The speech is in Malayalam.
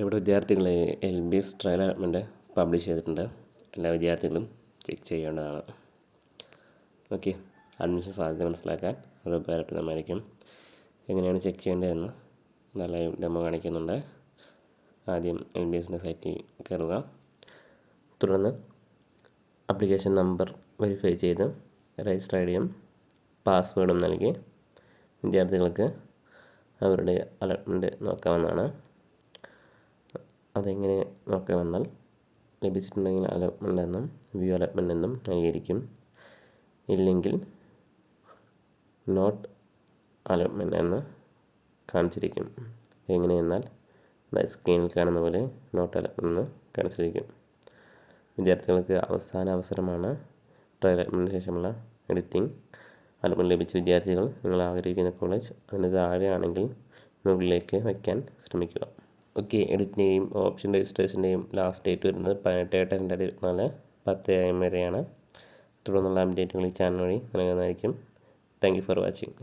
ഇവിടെ വിദ്യാർത്ഥികളെ LBS ട്രയൽ അലോട്ട്മെൻറ്റ് പബ്ലിഷ് ചെയ്തിട്ടുണ്ട്. എല്ലാ വിദ്യാർത്ഥികളും ചെക്ക് ചെയ്യേണ്ടതാണ്. ഓക്കെ, അഡ്മിഷൻ സാധ്യത മനസ്സിലാക്കാൻ അത് ഉപകാരപ്രദമായിരിക്കും. എങ്ങനെയാണ് ചെക്ക് ചെയ്യേണ്ടതെന്ന് നല്ല ഡെമോ കാണിക്കുന്നുണ്ട്. ആദ്യം LBSൻ്റെ സൈറ്റിൽ കയറുക. തുടർന്ന് ആപ്ലിക്കേഷൻ നമ്പർ വെരിഫൈ ചെയ്ത് രജിസ്റ്റർ ഐഡിയും പാസ്വേഡും നൽകി വിദ്യാർത്ഥികൾക്ക് അവരുടെ അലോട്ട്മെൻറ്റ് നോക്കാവുന്നതാണ്. അതെങ്ങനെ നോക്കാമെന്നാൽ ലഭിച്ചിട്ടുണ്ടെങ്കിൽ അലോട്ട്മെൻ്റ് എന്നും വ്യൂ അലോട്ട്മെൻ്റ് എന്നും നൽകിയിരിക്കും. ഇല്ലെങ്കിൽ നോട്ട് അലോട്ട്മെൻ്റ് എന്ന് കാണിച്ചിരിക്കും. എങ്ങനെയെന്നാൽ സ്ക്രീനിൽ കാണുന്ന പോലെ നോട്ട് അലോട്ട്മെൻ്റ് എന്ന് കാണിച്ചിരിക്കും. വിദ്യാർത്ഥികൾക്ക് അവസാന അവസരമാണ് ട്രയൽ അലോട്ട്മെൻറ്റിന് ശേഷമുള്ള എഡിറ്റിംഗ്. അലോട്ട്മെൻറ്റ് ലഭിച്ച വിദ്യാർത്ഥികൾ നിങ്ങൾ ആഗ്രഹിക്കുന്ന കോളേജ് അതിന് താഴെയാണെങ്കിൽ മുകളിലേക്ക് വയ്ക്കാൻ ശ്രമിക്കുക. ഓക്കെ, എഡിറ്റിൻ്റെയും ഓപ്ഷൻ രജിസ്ട്രേഷൻ്റെയും ലാസ്റ്റ് ഡേറ്റ് വരുന്നത് 18/8/2024 10 AM വരെയാണ്. തുടർന്നുള്ള അപ്ഡേറ്റുകൾ ഈ ചാനൽ വഴി നൽകുന്നതായിരിക്കും. Thank you for watching.